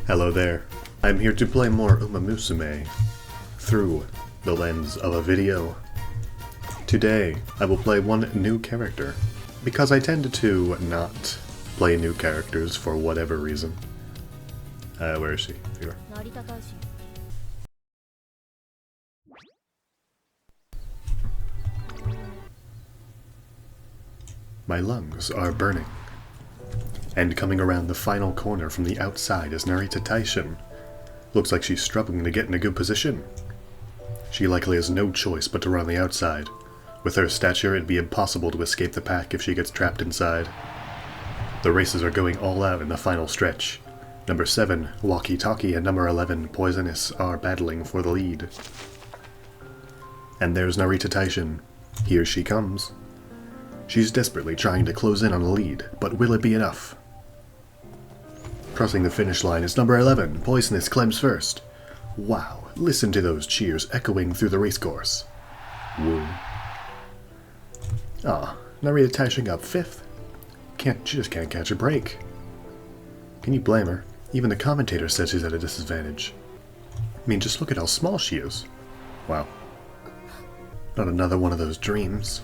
Hello there. I'm here to play more Uma Musume through the lens of a video. Today, I will play one new character, because I tend to not play new characters for whatever reason. Where is she? Here. My lungs are burning. And coming around the final corner from the outside is Narita Taishin. Looks like she's struggling to get in a good position. She likely has no choice but to run the outside. With her stature, it'd be impossible to escape the pack if she gets trapped inside. The races are going all out in the final stretch. Number 7, Walkie Talkie, and number 11, Poisonous, are battling for the lead. And there's Narita Taishin. Here she comes. She's desperately trying to close in on the lead, but will it be enough? Crossing the finish line is number 11, Poisonous, climbs first. Wow, listen to those cheers echoing through the racecourse. Woo. Narita Taishin up 5th. She just can't catch a break. Can you blame her? Even the commentator says she's at a disadvantage. I mean, just look at how small she is. Wow. Not another one of those dreams.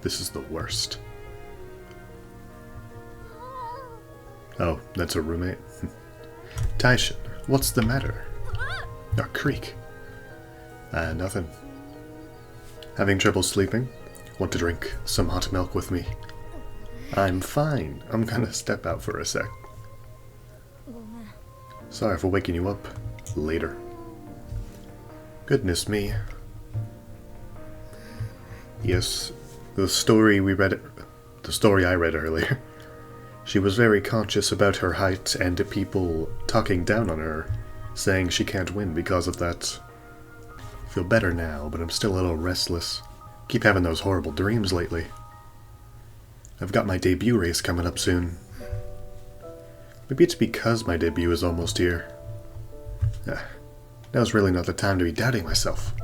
This is the worst. Oh, that's a roommate? Taishin, what's the matter? Creak. Nothing. Having trouble sleeping? Want to drink some hot milk with me? I'm fine. I'm gonna step out for a sec. Sorry for waking you up. Later. Goodness me. Yes, the story I read earlier. She was very conscious about her height and people talking down on her, saying she can't win because of that. I feel better now, but I'm still a little restless. Keep having those horrible dreams lately. I've got my debut race coming up soon. Maybe it's because my debut is almost here. Now's really not the time to be doubting myself.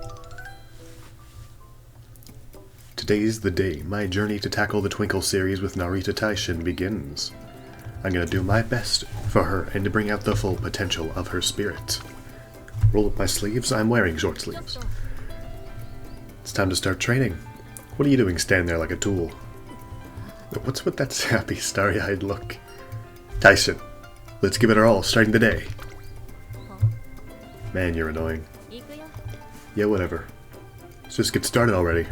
Today's the day my journey to tackle the Twinkle series with Narita Taishin begins. I'm gonna do my best for her and to bring out the full potential of her spirit. Roll up my sleeves, I'm wearing short sleeves. It's time to start training. What are you doing standing there like a tool? What's with that sappy, starry-eyed look? Taishin, let's give it our all, starting the day. Man, you're annoying. Yeah, whatever. Let's just get started already.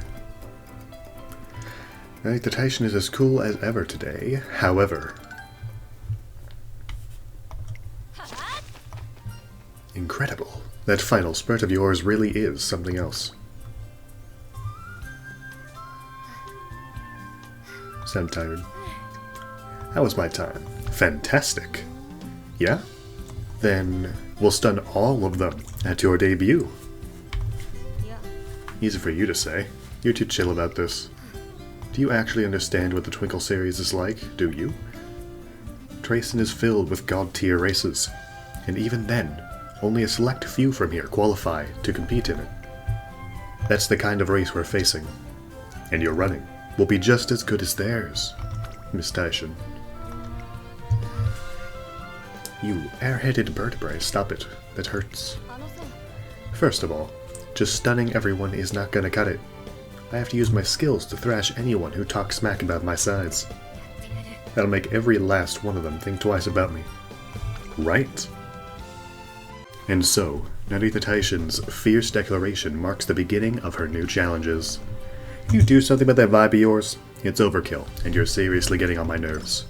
Right, the Taishin is as cool as ever today, however. Incredible. That final spurt of yours really is something else. Sound tired. How was my time? Fantastic. Yeah? Then we'll stun all of them at your debut. Easy for you to say. You're too chill about this. Do you actually understand what the Twinkle series is like, do you? Taishin is filled with god-tier races, and even then, only a select few from here qualify to compete in it. That's the kind of race we're facing, and your running will be just as good as theirs, Miss Taishin. You airheaded vertebrae, stop it. That hurts. First of all, just stunning everyone is not gonna cut it. I have to use my skills to thrash anyone who talks smack about my size. That'll make every last one of them think twice about me. Right? And so, Narita Taishin's fierce declaration marks the beginning of her new challenges. You do something about that vibe of yours? It's overkill, and you're seriously getting on my nerves.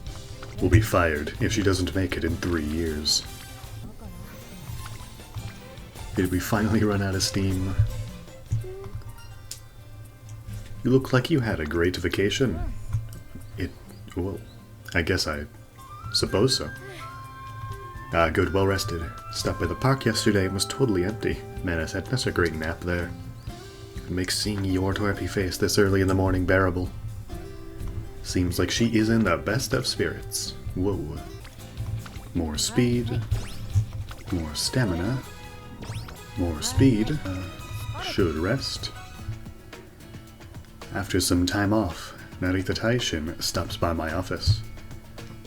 Will be fired if she doesn't make it in 3 years. Did we finally run out of steam? You look like you had a great vacation. Well, I guess I suppose so. Good, well rested. Stopped by the park yesterday and was totally empty. Man, I had such a great nap there. It makes seeing your twerpy face this early in the morning bearable. Seems like she is in the best of spirits. Whoa. More speed. More stamina. More speed. Should rest. After some time off, Narita Taishin stops by my office.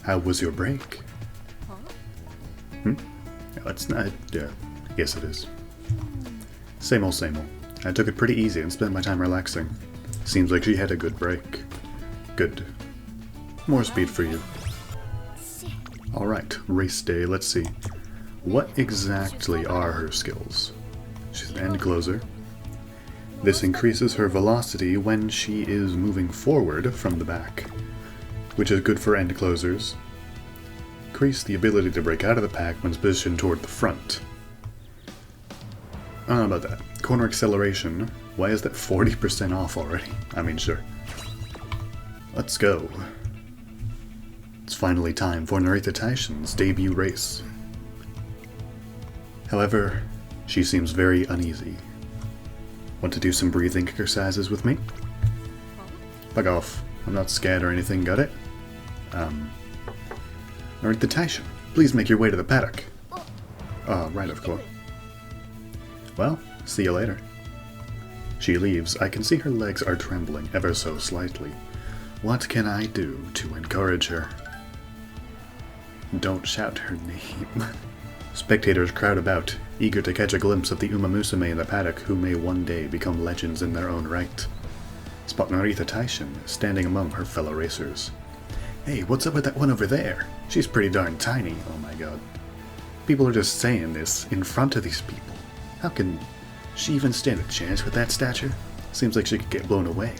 How was your break? No, it's not. Yeah, yes, it is. Same old, same old. I took it pretty easy and spent my time relaxing. Seems like she had a good break. Good. More speed for you. Alright, race day, let's see. What exactly are her skills? She's an end closer. This increases her velocity when she is moving forward from the back, which is good for end closers. Increase the ability to break out of the pack when positioned toward the front. I don't know about that. Corner acceleration. Why is that 40% off already? I mean, sure. Let's go. It's finally time for Narita Taishin's debut race. However, she seems very uneasy. Want to do some breathing exercises with me? Bug off. I'm not scared or anything, got it? Narita Taishin, please make your way to the paddock. Oh, right, of course. Well, see you later. She leaves. I can see her legs are trembling ever so slightly. What can I do to encourage her? Don't shout her name. Spectators crowd about, eager to catch a glimpse of the Umamusume in the paddock who may one day become legends in their own right. Spot Narita Taishin standing among her fellow racers. Hey, what's up with that one over there? She's pretty darn tiny, oh my god. People are just saying this in front of these people. How can she even stand a chance with that stature? Seems like she could get blown away.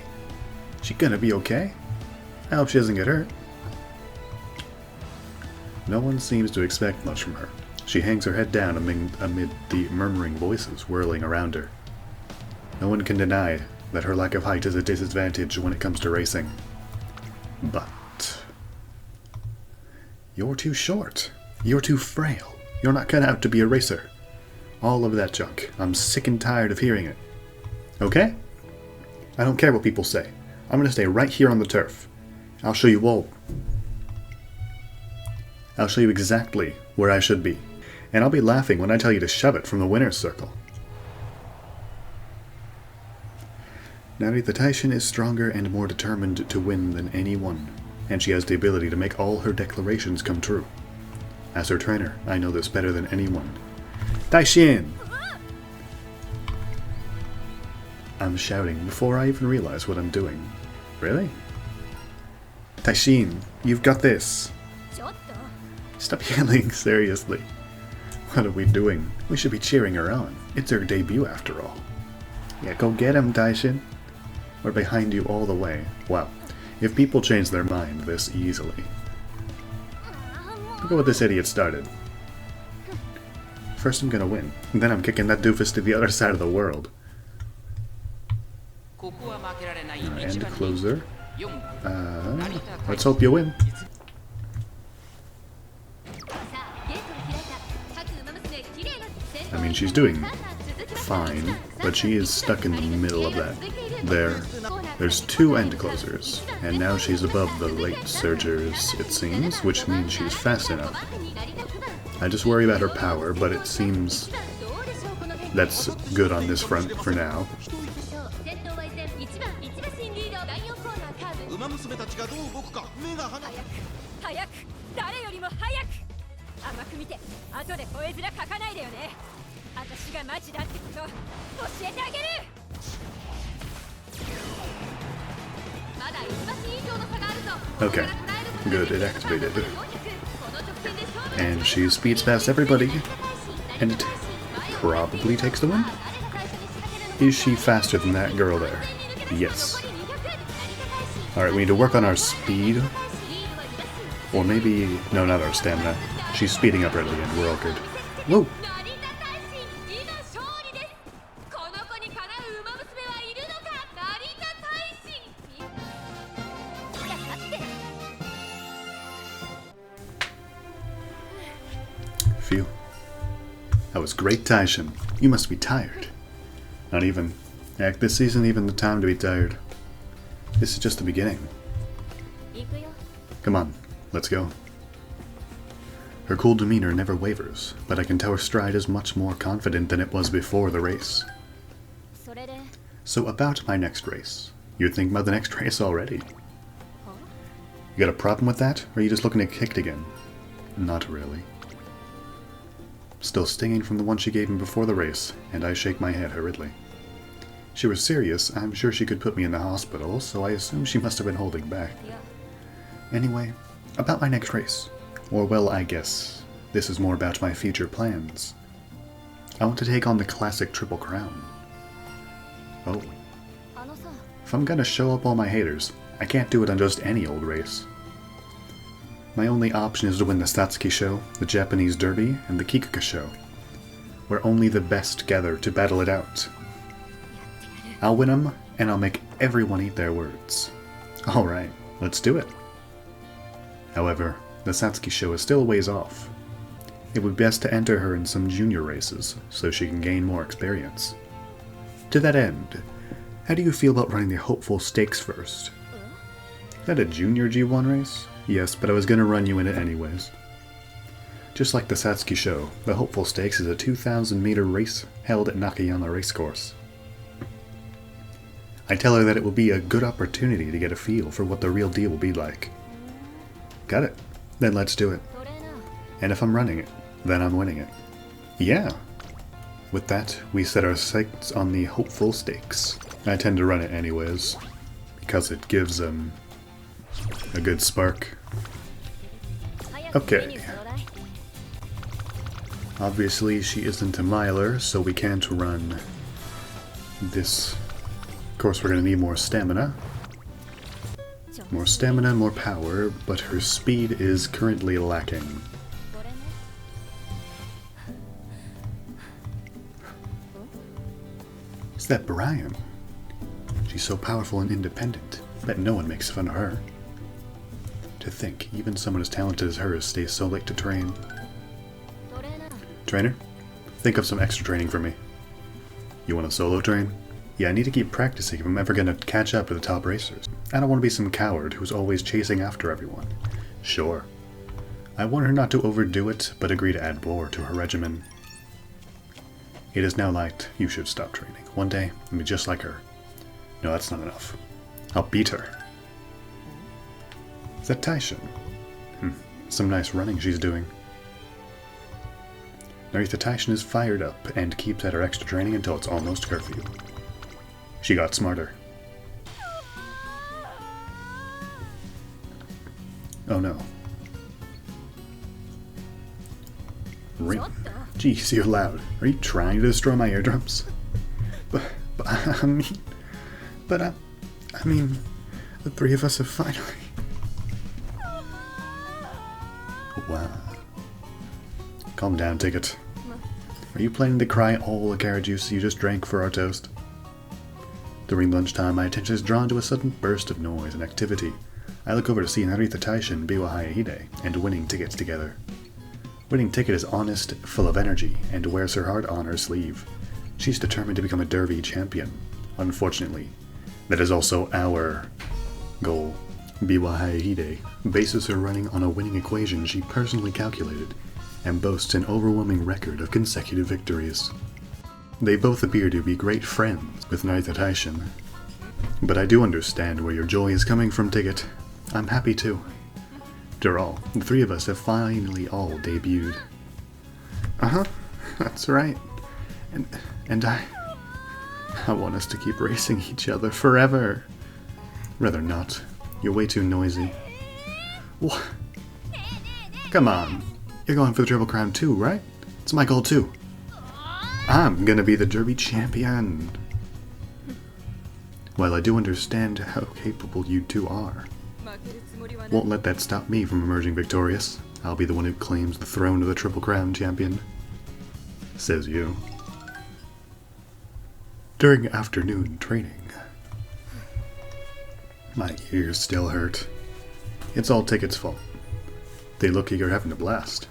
She gonna be okay? I hope she doesn't get hurt. No one seems to expect much from her. She hangs her head down amid the murmuring voices whirling around her. No one can deny that her lack of height is a disadvantage when it comes to racing. But you're too short. You're too frail. You're not cut out to be a racer. All of that junk. I'm sick and tired of hearing it. Okay? I don't care what people say. I'm gonna stay right here on the turf. I'll show you all. I'll show you exactly where I should be. And I'll be laughing when I tell you to shove it from the winner's circle. Narita Taishin is stronger and more determined to win than anyone, and she has the ability to make all her declarations come true. As her trainer, I know this better than anyone. Taishin! I'm shouting before I even realize what I'm doing. Really? Taishin, you've got this! Stop yelling, seriously. What are we doing? We should be cheering her on. It's her debut after all. Yeah, go get him, Taishin. We're behind you all the way. Wow. If people change their mind this easily. Look at what this idiot started. First I'm gonna win, and then I'm kicking that doofus to the other side of the world. And closer. Let's hope you win. I mean, she's doing fine, but she is stuck in the middle of that. There's two end closers, and now she's above the late surgers, it seems, which means she's fast enough. I just worry about her power, but it seems that's good on this front for now. Okay, good, it activated. And she speeds past everybody, and it probably takes the win? Is she faster than that girl there? Yes. Alright, we need to work on our speed. Or maybe... no, not our stamina. She's speeding up right at the end, we're all good. Whoa! Phew. That was great, Taishin. You must be tired. Not even. Heck, this isn't even the time to be tired. This is just the beginning. Come on, let's go. Her cool demeanor never wavers, but I can tell her stride is much more confident than it was before the race. So about my next race. You're thinking about the next race already? You got a problem with that, or are you just looking to get kicked again? Not really. still stinging from the one she gave me before the race, and I shake my head hurriedly. She was serious. I'm sure she could put me in the hospital, so I assume she must have been holding back. Anyway, about my next race. Or, well, I guess this is more about my future plans. I want to take on the classic Triple Crown. Oh. If I'm gonna show up all my haters, I can't do it on just any old race. My only option is to win the Satsuki Show, the Japanese Derby, and the Kikuka Show, where only the best gather to battle it out. I'll win them, and I'll make everyone eat their words. Alright, let's do it. However, the Satsuki Show is still a ways off. It would be best to enter her in some junior races, so she can gain more experience. To that end, how do you feel about running the Hopeful Stakes first? Is that a junior G1 race? Yes, but I was gonna run you in it anyways. Just like the Satsuki Show, the Hopeful Stakes is a 2,000-meter race held at Nakayama Racecourse. I tell her that it will be a good opportunity to get a feel for what the real deal will be like. Got it. Then let's do it. And if I'm running it, then I'm winning it. Yeah. With that, we set our sights on the Hopeful Stakes. I tend to run it anyways, because it gives a good spark. Okay. Obviously, she isn't a miler, so we can't run this. Of course, we're going to need more stamina. More stamina, more power, but her speed is currently lacking. Is that Brian? She's so powerful and independent. Bet no one makes fun of her. To think, even someone as talented as her stays so late to train. Trainer, think of some extra training for me. You want to solo train? Yeah, I need to keep practicing if I'm ever going to catch up with the top racers. I don't want to be some coward who's always chasing after everyone. Sure. I want her not to overdo it, but agree to add more to her regimen. It is now light. You should stop training. One day, I'll be just like her. No, that's not enough. I'll beat her. Is that Taishin? Some nice running she's doing. Narita Taishin is fired up and keeps at her extra training until it's almost curfew. She got smarter. Oh no. Ring. Jeez, you're loud. Are you trying to destroy my eardrums? I mean, the three of us have finally... Wow. Calm down, Ticket. Are you planning to cry all the carrot juice you just drank for our toast? During lunchtime, my attention is drawn to a sudden burst of noise and activity. I look over to see Narita Taishin and Biwa Hayahide and Winning Ticket together. Winning Ticket is honest, full of energy, and wears her heart on her sleeve. She's determined to become a Derby champion. Unfortunately, that is also our goal. Biwa Hayahide bases her running on a winning equation she personally calculated, and boasts an overwhelming record of consecutive victories. They both appear to be great friends with Narita Taishin. But I do understand where your joy is coming from, Ticket. I'm happy too. After all, the three of us have finally all debuted. That's right. And I want us to keep racing each other forever. Rather not. You're way too noisy. What? Come on. You're going for the Triple Crown too, right? It's my goal too. I'm gonna be the Derby champion. While I do understand how capable you two are, won't let that stop me from emerging victorious. I'll be the one who claims the throne of the Triple Crown champion. Says you. During afternoon training. My ears still hurt. It's all Ticket's fault. They look like you're having a blast.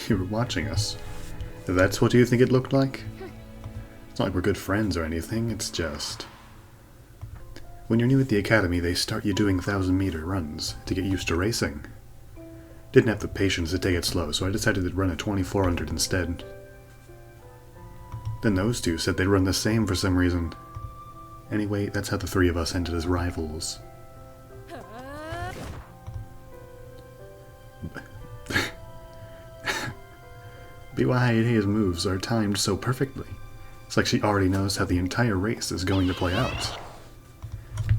You were watching us. That's what you think it looked like? It's not like we're good friends or anything, it's just... When you're new at the academy, they start you doing 1,000-meter runs to get used to racing. Didn't have the patience to take it slow, so I decided to run a 2,400 instead. Then those two said they'd run the same for some reason. Anyway, that's how the three of us ended as rivals. Hayaide's moves are timed so perfectly. It's like she already knows how the entire race is going to play out.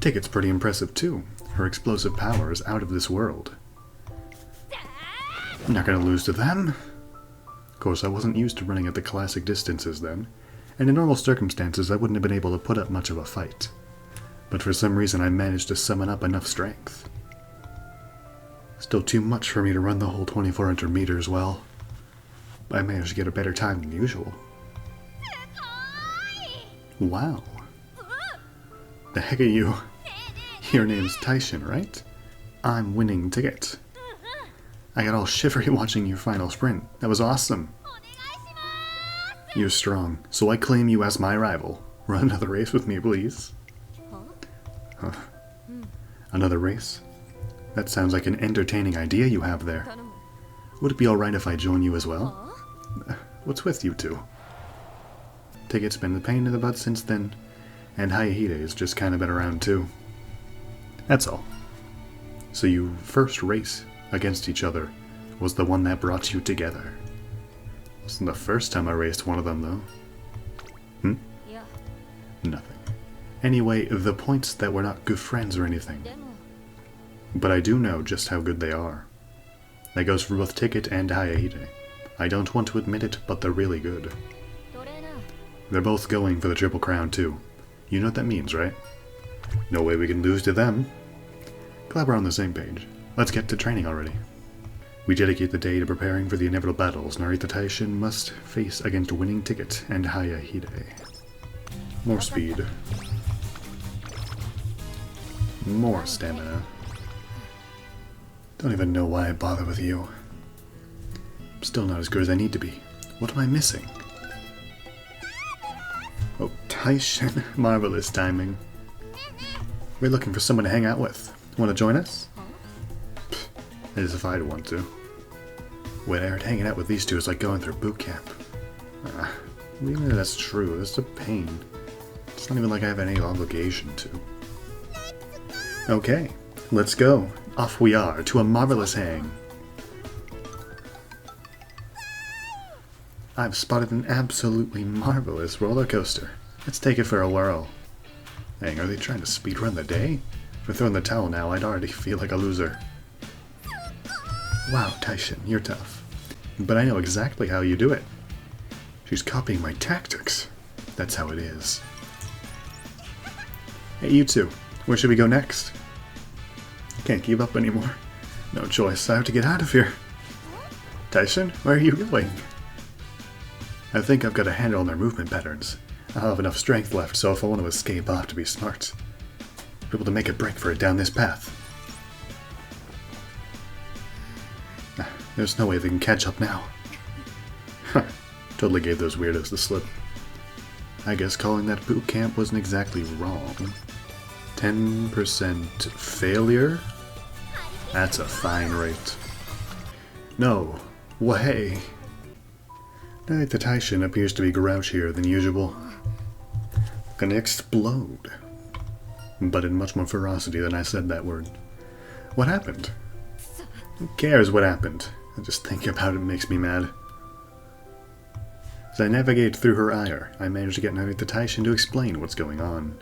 Ticket's pretty impressive too. Her explosive power is out of this world. I'm not gonna lose to them. Of course, I wasn't used to running at the classic distances then, and in normal circumstances I wouldn't have been able to put up much of a fight. But for some reason I managed to summon up enough strength. Still too much for me to run the whole 2400 meters well. I managed to get a better time than usual. Wow. The heck are you? Your name's Taishin, right? I'm winning ticket. I got all shivery watching your final sprint. That was awesome. You're strong, so I claim you as my rival. Run another race with me, please. Huh. Another race? That sounds like an entertaining idea you have there. Would it be alright if I join you as well? What's with you two? Ticket's been a pain in the butt since then, and Hayaide's just kind of been around too. That's all. So your first race against each other was the one that brought you together. Wasn't the first time I raced one of them, though. Yeah. Nothing. Anyway, the point's that we're not good friends or anything. But I do know just how good they are. That goes for both Ticket and Hayaide. I don't want to admit it, but they're really good. They're both going for the Triple Crown, too. You know what that means, right? No way we can lose to them. Glad we're on the same page. Let's get to training already. We dedicate the day to preparing for the inevitable battles Narita Taishin must face against winning Ticket and Hayaide. More speed. More stamina. Don't even know why I bother with you. I'm still not as good as I need to be. What am I missing? Oh, Taishin. Marvelous timing. We're looking for someone to hang out with. Want to join us? Pfft, as if I'd want to. Wait, I heard hanging out with these two is like going through boot camp. Even if that's true, it's a pain. It's not even like I have any obligation to. Okay, let's go. Off we are to a marvelous hang. I've spotted an absolutely marvelous roller coaster. Let's take it for a whirl. Dang, are they trying to speedrun the day? If I throw in the towel now, I'd already feel like a loser. Wow, Taishin, you're tough. But I know exactly how you do it. She's copying my tactics. That's how it is. Hey, you two. Where should we go next? I can't keep up anymore. No choice. I have to get out of here. Taishin, where are you going? I think I've got a handle on their movement patterns. I'll have enough strength left, so if I want to escape, I'll have to be smart. Be able to make a break for it down this path. There's no way they can catch up now. Totally gave those weirdos the slip. I guess calling that boot camp wasn't exactly wrong. 10% failure? That's a fine rate. No way. The Taishin appears to be grouchier than usual. Gonna explode. But in much more ferocity than I said that word. What happened? Who cares what happened? Just thinking about it makes me mad. As I navigate through her ire, I manage to get Narita Taishin to explain what's going on.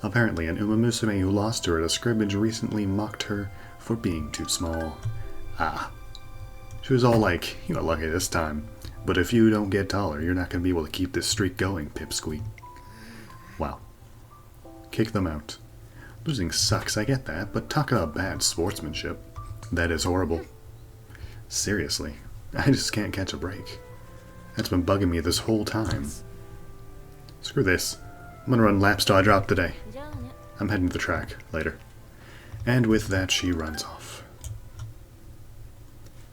Apparently, an Umamusume who lost her at a scrimmage recently mocked her for being too small. Ah. She was all like, "You got lucky this time, but if you don't get taller, you're not going to be able to keep this streak going, pipsqueak." Wow. Kick them out. Losing sucks, I get that, but talk about bad sportsmanship. That is horrible. Seriously, I just can't catch a break. That's been bugging me this whole time. Screw this. I'm gonna run laps till I drop today. I'm heading to the track later. And with that, she runs off.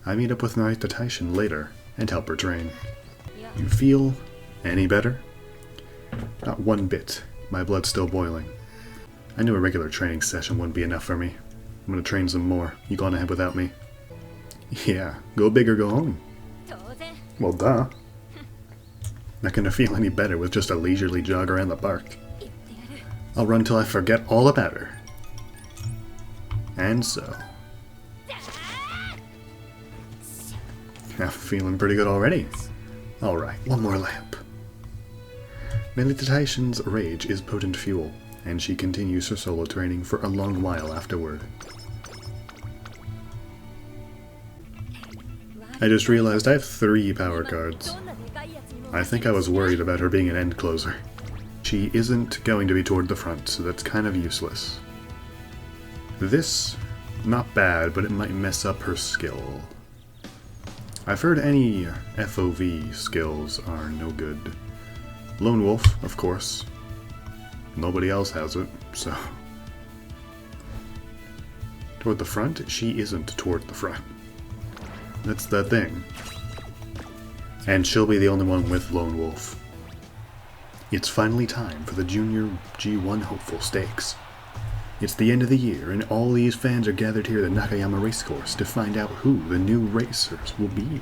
I meet up with Narita Taishin later and help her train. You feel any better? Not one bit. My blood's still boiling. I knew a regular training session wouldn't be enough for me. I'm gonna train some more. You going ahead without me? Yeah, go big or go home. Well, duh. Not gonna feel any better with just a leisurely jog around the park. I'll run till I forget all about her. And so. I'm feeling pretty good already. Alright, one more lamp. Narita Taishin's rage is potent fuel, and she continues her solo training for a long while afterward. I just realized I have 3 power cards. I think I was worried about her being an end closer. She isn't going to be toward the front, so that's kind of useless. This, not bad, but it might mess up her skill. I've heard any FOV skills are no good. Lone Wolf, of course. Nobody else has it, so... Toward the front? She isn't toward the front. That's the thing. And she'll be the only one with Lone Wolf. It's finally time for the Junior G1 Hopeful Stakes. It's the end of the year, and all these fans are gathered here at the Nakayama Racecourse to find out who the new racers will be.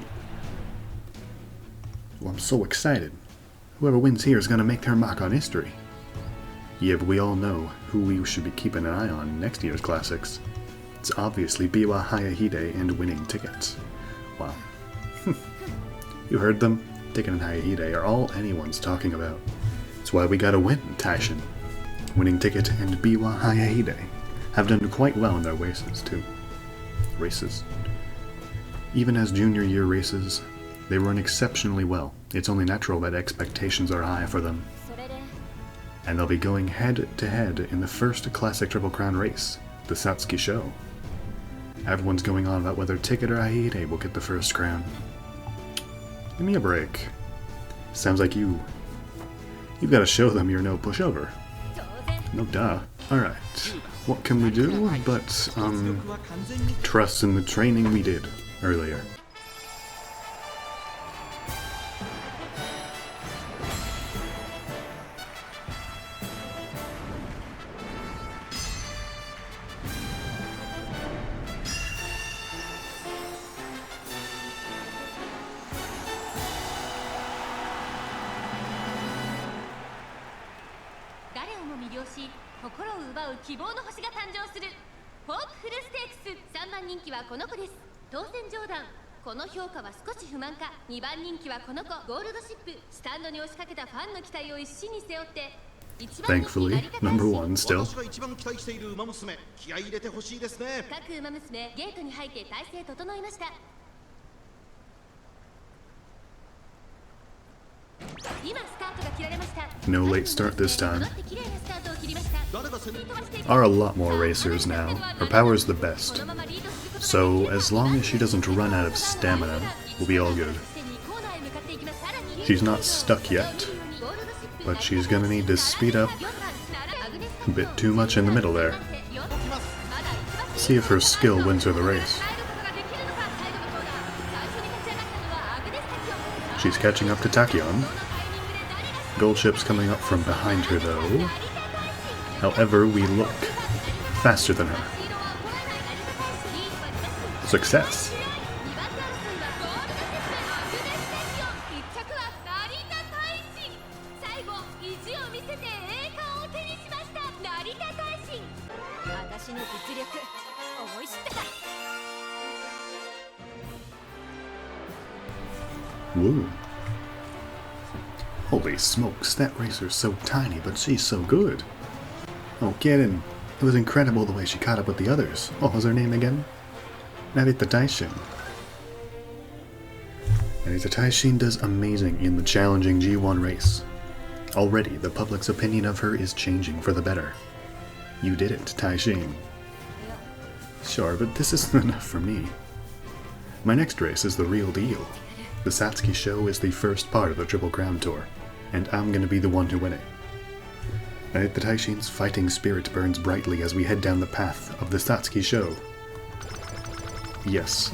Well, I'm so excited. Whoever wins here is going to make their mark on history. Yeah, but we all know who we should be keeping an eye on next year's classics. It's obviously Biwa Hayahide and winning tickets. Wow. You heard them? Ticket and Hayahide are all anyone's talking about. That's why we gotta win, Taishin. Winning Ticket and Biwa Hayahide have done quite well in their races, too. Even as junior year races, they run exceptionally well. It's only natural that expectations are high for them. And they'll be going head-to-head in the first Classic Triple Crown race, the Satsuki Show. Everyone's going on about whether Ticket or Hayahide will get the first crown. Give me a break. Sounds like you've got to show them you're no pushover. No duh. Alright. What can we do but, trust in the training we did earlier. Thankfully, number 1 still. No late start this time. Are a lot more racers now. Her power's the best. So, as long as she doesn't run out of stamina, we'll be all good. She's not stuck yet, but she's gonna need to speed up a bit too much in the middle there. See if her skill wins her the race. She's catching up to Tachyon. Gold ship's coming up from behind her though. However, we look faster than her. Success! Woo. Holy smokes, that racer's so tiny, but she's so good. Oh, kidding. It was incredible the way she caught up with the others. What was her name again? Narita Taishin. Narita Taishin does amazing in the challenging G1 race. Already, the public's opinion of her is changing for the better. You did it, Taishin. Sure, but this isn't enough for me. My next race is the real deal. The Satsuki Show is the first part of the Triple Crown Tour, and I'm gonna be the one to win it. Narita Taishin's fighting spirit burns brightly as we head down the path of the Satsuki Show. Yes,